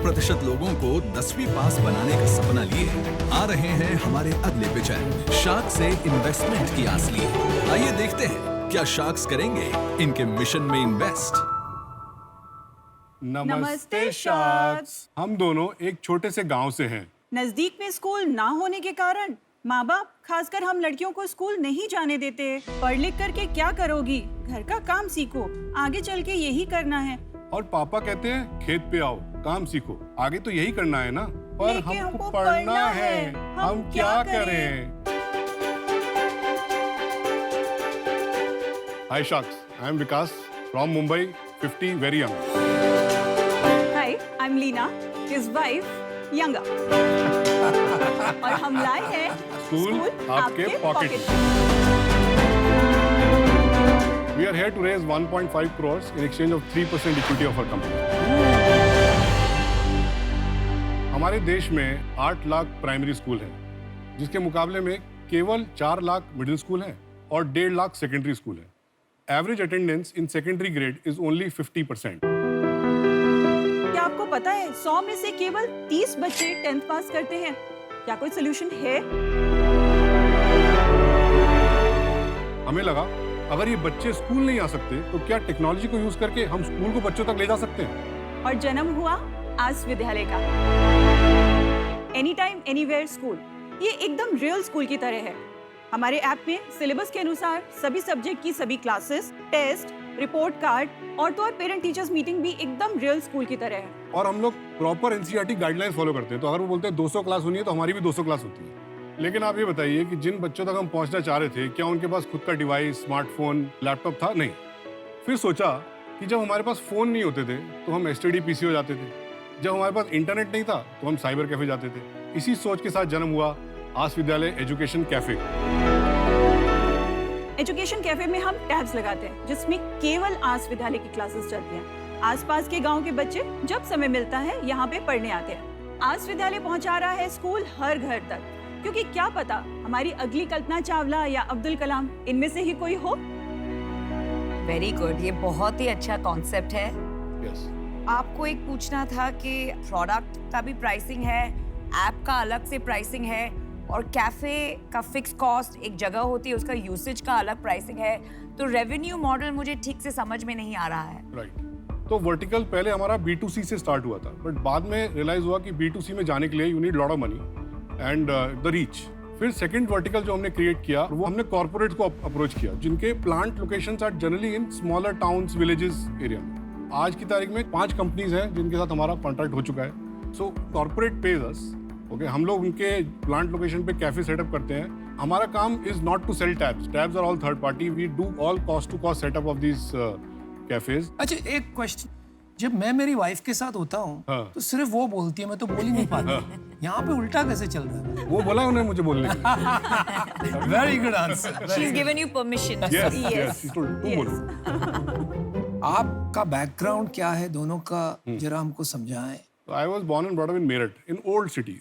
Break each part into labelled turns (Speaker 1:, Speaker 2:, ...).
Speaker 1: 90% लोगों को 10वीं पास बनाने का सपना लिए आ रहे हैं हमारे अगले पिक्चर शार्क से इन्वेस्टमेंट की आस लिए। आइए देखते हैं क्या शार्क्स करेंगे इनके मिशन में इन्वेस्ट।
Speaker 2: नमस्ते शार्क्स। हम दोनों एक छोटे से गांव से हैं।
Speaker 3: नजदीक में स्कूल ना होने के कारण माँ बाप, खासकर हम लड़कियों को स्कूल नहीं जाने देते। पढ़ लिख करके क्या करोगी, घर का काम सीखो, आगे चल के यही करना है।
Speaker 2: और पापा कहते हैं खेत पे आओ, काम सीखो, आगे तो यही करना है ना। पर हमको पढ़ना है, हम क्या करें? Hi sharks, I am Vikas from Mumbai, 50 very young.
Speaker 3: Hi, I am Leena, his wife younger. और हम लाए हैं
Speaker 2: स्कूल आपके पॉकेट में। We are here to raise 1.5 crores in exchange of 3% equity of our company. हमारे देश में 8 लाख प्राइमरी स्कूल हैं, जिसके मुकाबले में केवल 4 लाख मिडिल स्कूल हैं और 1.5 लाख सेकेंडरी स्कूल हैं। Average attendance in secondary grade is only 50%।
Speaker 3: क्या आपको पता है 100 में से केवल 30 बच्चे 10th पास करते हैं? क्या कोई सोल्यूशन है?
Speaker 2: हमें लगा अगर ये बच्चे स्कूल नहीं आ सकते तो क्या टेक्नोलॉजी को यूज करके हम स्कूल को बच्चों तक ले जा सकते हैं।
Speaker 3: और जन्म हुआ आस विद्यालय का। एनी टाइम एनीवेयर स्कूल, ये एकदम रियल स्कूल की तरह है। हमारे ऐप में सिलेबस के अनुसार सभी सब्जेक्ट की सभी क्लासेस, टेस्ट, रिपोर्ट कार्ड और तो और पेरेंट टीचर्स मीटिंग भी एकदम रियल स्कूल की तरह है।
Speaker 2: और हम लोग प्रॉपर एनसीईआरटी गाइडलाइंस फॉलो करते हैं। तो अगर वो बोलते हैं 200 क्लास होनी है तो हमारी भी 200 क्लास होती है। लेकिन आप ये बताइए कि जिन बच्चों तक हम पहुंचना चाह रहे थे, क्या उनके पास खुद का डिवाइस, स्मार्टफोन, लैपटॉप था? नहीं। फिर सोचा कि जब हमारे पास फोन नहीं होते थे तो हम एसटीडी पीसी हो जाते थे। जब हमारे पास इंटरनेट नहीं था तो हम साइबर कैफे जाते थे। इसी सोच के साथ जन्म हुआ आस विद्यालय एजुकेशन कैफे।
Speaker 3: एजुकेशन कैफे में हम टैब्स लगाते हैं जिसमें केवल आस विद्यालय की क्लासेस चलती हैं। आसपास के गांव के बच्चे जब समय मिलता है यहाँ पे पढ़ने आते हैं। आस विद्यालय पहुंचा रहा है स्कूल हर घर तक, क्योंकि क्या पता हमारी अगली कल्पना चावला या अब्दुल कलाम इनमें से ही कोई हो।
Speaker 4: वेरी गुड, ये बहुत ही अच्छा कॉन्सेप्ट है।
Speaker 2: Yes.
Speaker 4: आपको एक पूछना था कि प्रोडक्ट का भी प्राइसिंग है, ऐप का अलग से प्राइसिंग है और कैफे का फिक्स कॉस्ट एक जगह होती है, उसका यूसेज का अलग प्राइसिंग है। तो रेवेन्यू मॉडल मुझे ठीक से समझ में नहीं आ रहा है।
Speaker 2: राइट। तो वर्टिकल पहले हमारा B2C से स्टार्ट हुआ था, बट बाद में रियलाइज हुआ कि B2C में जाने के लिए you need lot of money and the reach. फिर सेकंड वर्टिकल जो हमने क्रिएट किया वो हमने कॉर्पोरेट को अप्रोच किया, जिनके plant locations are generally in smaller towns, villages area में। आज की तारीख में 5 कंपनीज हैं जिनके साथ हमारा कॉन्ट्रैक्ट हो चुका है। So corporate pays us, okay, हम लोग उनके प्लांट लोकेशन पे कैफे सेटअप करते हैं। हमारा काम is not to sell tabs are all third party. We do all cost to cost setup of these cafes.
Speaker 5: अच्छा, एक क्वेश्चन, जब मैं मेरी वाइफ के साथ होता हूँ तो सिर्फ वो बोलती है, मैं तो बोल ही नहीं पाता। यहाँ पे उल्टा कैसे चल रहा है?
Speaker 2: वो बोला उन्हें मुझे बोलने के लिए।
Speaker 5: Very good answer.
Speaker 4: She is given you permission.
Speaker 2: Yes, yes, she told, तुम बोलो।
Speaker 5: आपका बैकग्राउंड क्या है दोनों का, जरा हमको समझाएं।
Speaker 2: I was born and brought up in Meerut, in old city.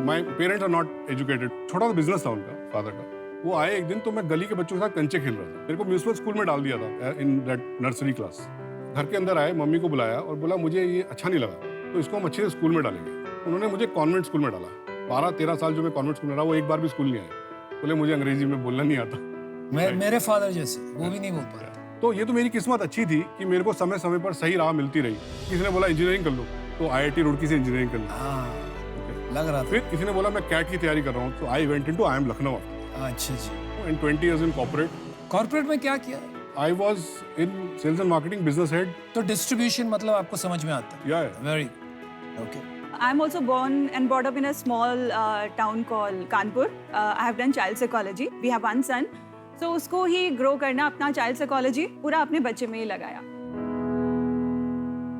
Speaker 2: My parents are not educated. छोटा सा बिजनेस था उनका, फादर का। वो आए एक दिन तो मैं गली के बच्चों के साथ कंचे खेल रहा था। मेरे को म्यूनिसिपल स्कूल में डाल दिया था इन दैट नर्सरी क्लास। घर के अंदर आए, मम्मी को बुलाया और बोला मुझे ये अच्छा नहीं लगा, तो इसको हम अच्छे से स्कूल में डालेंगे। उन्होंने मुझे कॉन्वेंट स्कूल में डाला। 12-13 साल जो मैं कॉन्वेंट स्कूल में रहा, वो एक बार भी स्कूल नहीं आए। बोले मुझे अंग्रेजी में बोलना नहीं आता।
Speaker 5: मेरे फादर जैसे वो भी नहीं बोल पा रहे।
Speaker 2: तो ये तो मेरी किस्मत अच्छी थी कि मेरे को समय समय पर सही राह मिलती रही। किसी ने बोला इंजीनियरिंग कर लो, तो IIT रुड़की से इंजीनियरिंग कर ली।
Speaker 5: लग रहा था।
Speaker 2: फिर किसी ने बोला मैं कैट की तैयारी कर रहा हूँ, तो I went into IIM Lucknow.
Speaker 5: अच्छा जी।
Speaker 2: इन 20 years in corporate.
Speaker 5: कॉर्पोरेट में क्या किया?
Speaker 2: I was in sales and marketing, business head.
Speaker 5: तो डिस्ट्रीब्यूशन मतलब आपको समझ में आता है?
Speaker 2: Yeah.
Speaker 5: Very okay.
Speaker 3: I'm also born and brought up in a small town called Kanpur. I have done child psychology. We have one son. So उसको ही grow करना, अपना child psychology पूरा अपने बच्चे में ही लगाया।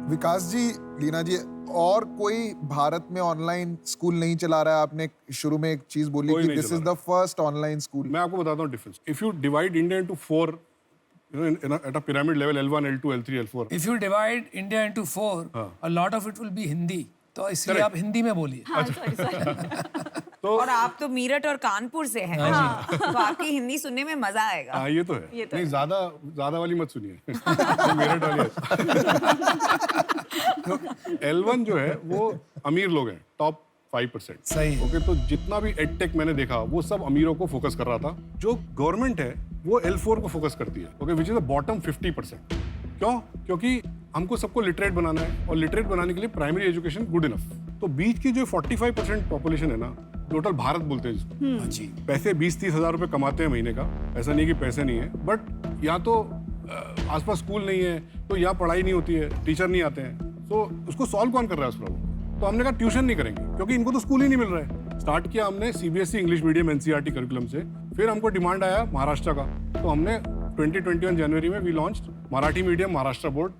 Speaker 6: विकास जी, लीना जी, और कोई भारत में ऑनलाइन स्कूल नहीं चला रहा है? आपने शुरू में एक चीज बोली कि this is the first online school.
Speaker 2: मैं आपको बताता हूँ difference. If you divide India into 4, at a pyramid level, L1, L2, L3, L4.
Speaker 5: If you divide India into 4, a lot of it will be Hindi. तो इसलिए आप हिंदी में बोलिए।
Speaker 3: हाँ, sorry.
Speaker 4: और आप तो मीरठ और कानपुर से हैं, तो आपकी हिंदी सुनने में मजा आएगा।
Speaker 2: हाँ ये तो है,
Speaker 3: ये तो
Speaker 2: नहीं ज्यादा वाली मत सुनिए मेरठ वाली तो L1 जो है वो अमीर लोग हैं, टॉप 5%।
Speaker 5: सही है।
Speaker 2: ओके, तो जितना भी एडटेक मैंने देखा वो सब अमीरों को फोकस कर रहा था। जो गवर्नमेंट है वो L4 को फोकस करती है, okay, which is the bottom 50%। क्यों? क्योंकि हमको सबको लिटरेट बनाना है, और लिटरेट बनाने के लिए प्राइमरी एजुकेशन गुड इनफ। तो बीच की जो 45% पॉपुलेशन है ना, टोटल भारत बोलते हैं जिसको,
Speaker 5: जी
Speaker 2: पैसे 20-30 हज़ार रुपए कमाते हैं महीने का, ऐसा नहीं कि पैसे नहीं है, बट यहाँ तो आसपास स्कूल नहीं है, तो यहाँ पढ़ाई नहीं होती है, टीचर नहीं आते हैं, तो उसको सॉल्व कौन कर रहा है उस प्रॉब्लम? तो हमने कहा ट्यूशन नहीं करेंगे, क्योंकि इनको तो स्कूल ही नहीं मिल रहा है। स्टार्ट किया हमने CBSE English medium NCERT curriculum से। फिर हमको डिमांड आया महाराष्ट्र का, तो हमने 2021 जनवरी में we launched Marathi medium Maharashtra board,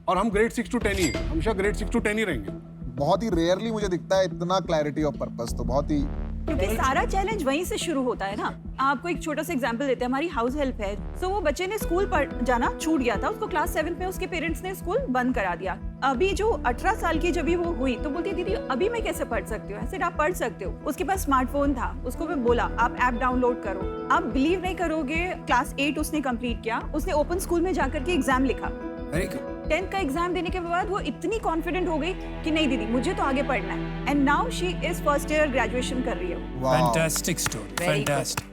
Speaker 2: और हम ग्रेड 6 to 10 ही है, हमेशा ग्रेड 6 to 10 ही रहेंगे।
Speaker 6: बहुत ही रेयरली मुझे दिखता है इतना क्लैरिटी ऑफ पर्पस, तो बहुत ही
Speaker 3: क्योंकि सारा चैलेंज वहीं से शुरू होता है ना। आपको एक छोटा सा एग्जांपल देते हैं, हमारी हाउस हेल्प है, तो वो बच्चे ने स्कूल पढ़ जाना छूट गया था, उसको क्लास 7 में उसके पेरेंट्स ने स्कूल बंद करा दिया। अभी जो 18 साल की जब वो हुई तो बोलती दीदी अभी मैं कैसे पढ़ सकती हूँ? ऐसे आप पढ़ सकते हो। उसके पास स्मार्टफोन था, उसको मैं बोला आप ऐप डाउनलोड करो। आप बिलीव नहीं करोगे, क्लास 8 उसने कंप्लीट किया, उसने ओपन स्कूल में जाकर के एग्जाम लिखा।
Speaker 5: Very good.
Speaker 3: 10th का एग्जाम देने के बाद वो इतनी कॉन्फिडेंट हो गई कि नहीं दीदी मुझे तो आगे पढ़ना है, and now she is first year graduation कर रही है।
Speaker 6: वाह।
Speaker 5: Fantastic story, fantastic.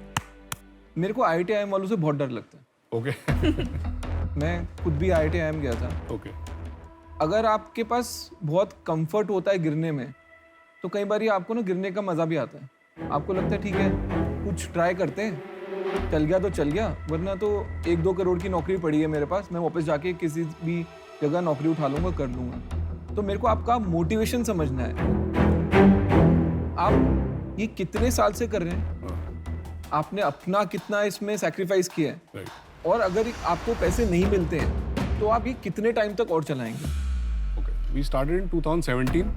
Speaker 7: मेरे को IIT वालों से बहुत डर लगता है।
Speaker 2: ओके
Speaker 7: मैं खुद भी IIT गया था।
Speaker 2: ओके,
Speaker 7: अगर आपके पास बहुत कंफर्ट होता है गिरने में, तो कई बार आपको ना गिरने का मजा भी आता है। आपको लगता है ठीक है कुछ ट्राई करते हैं, चल गया तो चल गया, वरना तो 1-2 करोड़ की नौकरी पड़ी है मेरे पास, मैं वापस जाके किसी भी जगह नौकरी उठा लूंगा, कर लूंगा। तो मेरे को आपका मोटिवेशन समझना है। आप ये कितने साल से कर रहे हैं, आपने अपना कितना इसमें सैक्रिफाइस किया है,
Speaker 2: राइट।
Speaker 7: और अगर आपको पैसे नहीं मिलते हैं तो आप ये कितने टाइम तक और चलाएंगे?
Speaker 2: ओके, वी स्टार्टेड इन 2017,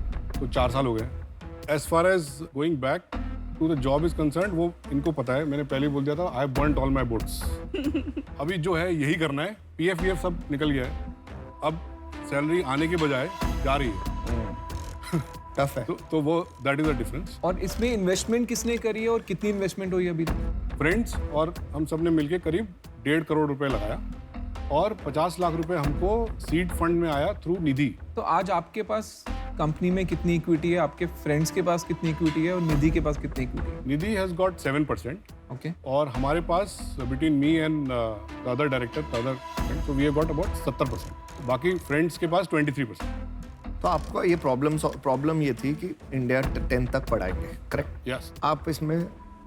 Speaker 2: तो 4 साल हो गए। As far as going back to the job is concerned, वो इनको पता है, मैंने पहले ही बोल दिया था, आई बर्न्ड ऑल माई बोट्स। अभी जो है यही करना है, PF VF सब निकल गया है, अब सैलरी आने के बजाय जा रही है।
Speaker 6: टफ है।
Speaker 2: तो वो दैट इज द डिफरेंस।
Speaker 7: और इसमें इन्वेस्टमेंट किसने करी है और कितनी इन्वेस्टमेंट हुई अभी तक?
Speaker 2: फ्रेंड्स और हम सब ने मिलकर करीब 1.5 करोड़ रुपए लगाया, और 50 लाख रुपए हमको सीड फंड में आया थ्रू निधि।
Speaker 7: तो आज आपके पास कंपनी में कितनी इक्विटी है, आपके फ्रेंड्स के पास कितनी इक्विटी है और निधि के पास कितनी इक्विटी है?
Speaker 2: Nidhi has got 7%,
Speaker 7: okay.
Speaker 2: और हमारे पास between me and the other director, तो वी हैव गॉट अबाउट 70%, बाकी फ्रेंड्स के पास 23%।
Speaker 8: तो आपको ये प्रॉब्लम ये थी कि इंडिया 10 तक पढ़ाएंगे, करेक्ट?
Speaker 2: यस।
Speaker 8: आप इसमें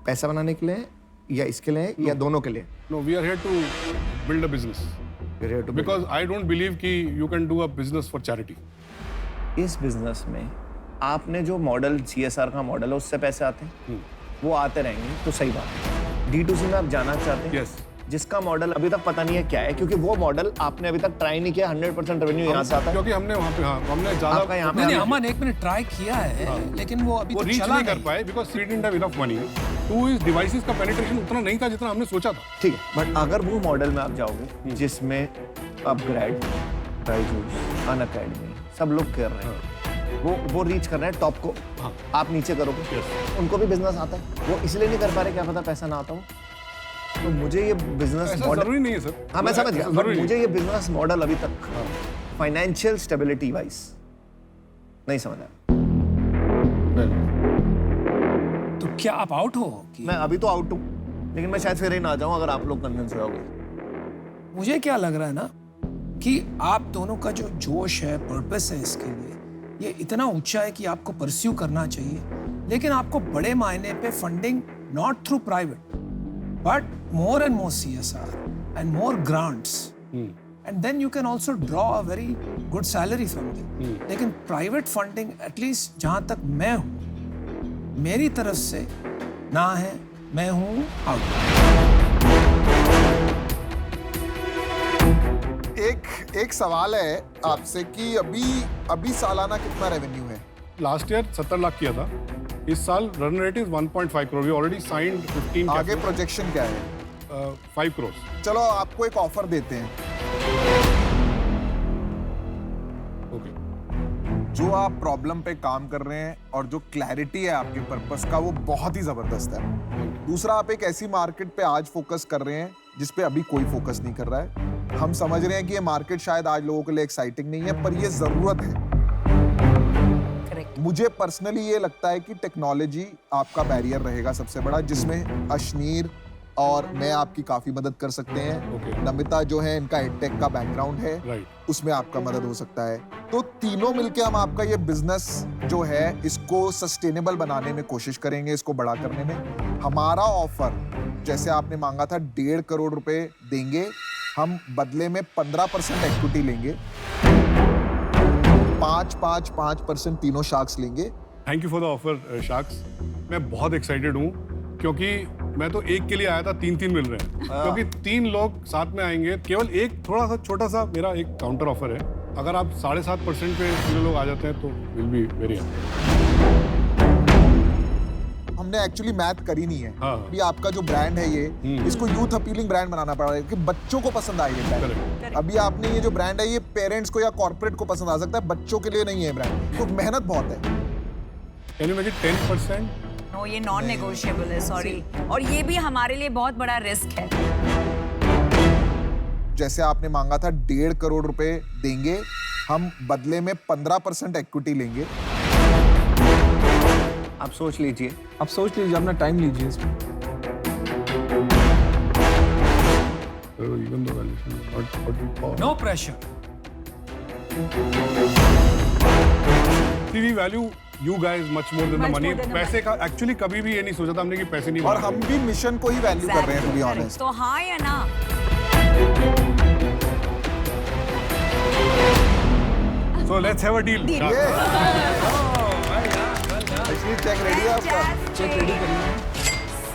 Speaker 8: पैसा बनाने के लिए या इसके लिए या दोनों के लिए?
Speaker 2: No, we are here to build a business, because I don't believe कि you can do a business for charity.
Speaker 8: इस बिजनेस में आपने जो मॉडल CSR का मॉडल है उससे पैसे आते हैं, वो आते रहेंगे, तो सही बात है। D2C में आप जाना चाहते हैं,
Speaker 2: यस,
Speaker 8: जिसका मॉडल अभी तक पता नहीं है क्या है, क्योंकि वो मॉडल आपने अभी तक ट्राई नहीं किया। 100% रेवेन्यू यहाँ से आता है,
Speaker 2: क्योंकि हमने वहाँ पे, हाँ, हमने
Speaker 8: आपका
Speaker 2: ज्यादा
Speaker 8: यहाँ पे
Speaker 5: मैंने अमन एक मिनट ट्राई किया है, लेकिन वो अभी
Speaker 2: वो
Speaker 5: तक
Speaker 2: रीच
Speaker 5: चला
Speaker 2: नहीं कर पाए, because she didn't have enough money to इस डिवाइसेस का पेनिट्रेशन उतना नहीं था जितना हमने सोचा था।
Speaker 8: ठीक है। बट अगर वो मॉडल में आप जाओगे जिसमें अपग्रेड, बायजूस, अनअकैडमी सब लोग कर रहे हैं, वो रीच कर रहे हैं टॉप को,
Speaker 2: हाँ।
Speaker 8: आप नीचे करोगे, उनको भी बिजनेस आता है, वो इसलिए नहीं कर पा रहे, क्या पता पैसा ना आता हो। तो मुझे ये बिजनेस
Speaker 2: ऐसा
Speaker 8: मॉडल,
Speaker 2: जरूरी नहीं है सर।
Speaker 8: हाँ मैं समझ गया,
Speaker 2: ऐसा
Speaker 8: बट
Speaker 2: जरूरी
Speaker 8: मुझे ये बिजनेस मॉडल अभी तक फाइनेंशियल स्टेबिलिटी वाइज नहीं समझ आया।
Speaker 5: तो क्या आप आउट हो कि
Speaker 8: मैं अभी तो आउट हूँ, लेकिन मैं शायद फिर ही ना जाऊँ अगर आप लोग कन्विंस होगे।
Speaker 5: मुझे क्या लग रहा है ना कि आप दोनों का जो जोश है, पर्पस है इसके लिए, ये इतना ऊंचा है कि आपको परस्यू करना चाहिए, लेकिन आपको बड़े मायने पे funding not through private but more and more CSR and more grants, and then you can also draw a very good salary from them. लेकिन प्राइवेट फंडिंग एटलीस्ट जहां तक मैं हूं, मेरी तरफ से ना है, मैं हूं आउट।
Speaker 6: एक सवाल है आपसे कि अभी सालाना कितना रेवेन्यू है?
Speaker 2: लास्ट ईयर 70 लाख किया था, इस साल run rate is 1.5 crore, we already signed 15।
Speaker 6: आगे प्रोजेक्शन क्या है?
Speaker 2: 5 करोड़।
Speaker 6: चलो आपको एक ऑफर देते हैं,
Speaker 2: ओके,
Speaker 6: जो आप प्रॉब्लम पे काम कर रहे हैं और जो क्लैरिटी है आपके पर्पस का वो बहुत ही जबरदस्त है। दूसरा, आप एक ऐसी मार्केट पे आज फोकस कर रहे हैं जिस पे अभी कोई फोकस नहीं कर रहा है। हम समझ रहे हैं कि ये मार्केट शायद आज लोगों के लिए एक्साइटिंग नहीं है, पर ये जरूरत है। मुझे पर्सनली ये लगता है कि टेक्नोलॉजी आपका बैरियर रहेगा सबसे बड़ा, जिसमें अशनीर और मैं आपकी काफी मदद कर सकते हैं। नमिता जो है, इनका एडटेक का बैकग्राउंड है, उसमें आपका मदद हो सकता है। तो तीनों मिलके हम आपका ये बिजनेस जो है इसको सस्टेनेबल बनाने में कोशिश करेंगे, इसको बड़ा करने में। हमारा ऑफर, जैसे आपने मांगा था 1.5 करोड़ रुपए देंगे, हम बदले में 15% इक्विटी लेंगे, 5% तीनों शार्क्स लेंगे।
Speaker 2: Thank you for the offer sharks. मैं बहुत एक्साइटेड हूँ क्योंकि मैं तो एक के लिए आया था, 3 मिल रहे हैं, क्योंकि 3 लोग साथ में आएंगे। केवल एक थोड़ा सा छोटा सा मेरा एक काउंटर ऑफर है, अगर आप 7.5% पे 3 लोग आ जाते हैं तो विल बी वेरी हैप्पी।
Speaker 6: हमने एक्चुअली मैथ करी नहीं है।
Speaker 2: हाँ।
Speaker 6: अभी आपका जो ब्रांड है ये, इसको यूथ अपीलिंग ब्रांड बनाना पड़ रहा है कि बच्चों को पसंद आए ये ब्रांड। अभी आपने ये जो ब्रांड है ये पेरेंट्स को या कॉर्पोरेट को पसंद आ सकता है, बच्चों के लिए नहीं है ब्रांड, तो मेहनत बहुत है।
Speaker 2: Can you make it 10%?
Speaker 4: No, ये नॉन नेगोशिएबल है, सॉरी। और ये भी हमारे लिए बहुत बड़ा रिस्क है।
Speaker 6: जैसे आपने मांगा था 1.5 करोड़ रुपए देंगे, हम बदले में 15% इक्विटी लेंगे।
Speaker 8: आप सोच लीजिए।
Speaker 7: आप सोच लीजिए, अपना टाइम लीजिए इसमें।
Speaker 2: Even the valuation is not what we thought.
Speaker 5: No pressure.
Speaker 2: We value you guys much more than the
Speaker 3: Much
Speaker 2: money.
Speaker 3: more than the
Speaker 2: पैसे का एक्चुअली कभी भी ये नहीं सोचा था हमने कि पैसे नहीं
Speaker 6: और
Speaker 2: बनाने।
Speaker 6: हम भी मिशन को ही वैल्यू कर रहे हैं, टू बी ऑनेस्ट।
Speaker 4: तो हाँ या ना?
Speaker 2: So let's have a deal.
Speaker 6: Check ready है आपका?
Speaker 7: चेक रेडी करिए।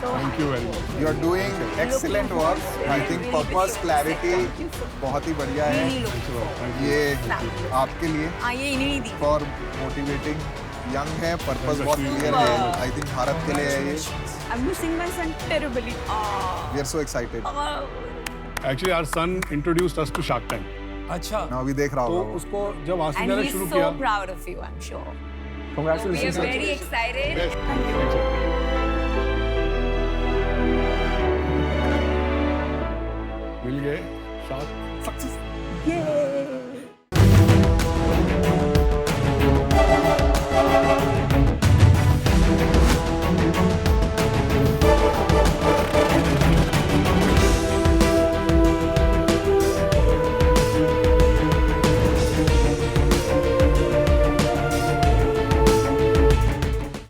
Speaker 2: Thank you very much.
Speaker 6: You are doing excellent work. I think purpose, clarity बहुत ही बढ़िया है। ये आपके लिए
Speaker 4: हाँ, ये इन्हीं ने दी।
Speaker 6: फॉर मोटिवेटिंग यंग है, पर्पस बहुत क्लियर है। आई थिंक भारत के लिए है ये।
Speaker 3: I'm missing my son terribly.
Speaker 6: We are so excited.
Speaker 2: Actually, our son introduced us to Shark Tank.
Speaker 5: अच्छा,
Speaker 6: नाउ अभी देख रहा
Speaker 2: तो
Speaker 6: होगा।
Speaker 2: उसको जब आसिफ
Speaker 4: And
Speaker 2: ने
Speaker 4: he's
Speaker 2: शुरू
Speaker 4: so
Speaker 2: किया,
Speaker 4: proud of you, I'm sure. We are
Speaker 7: Congratulations.
Speaker 4: very excited.
Speaker 2: Yes, thank you.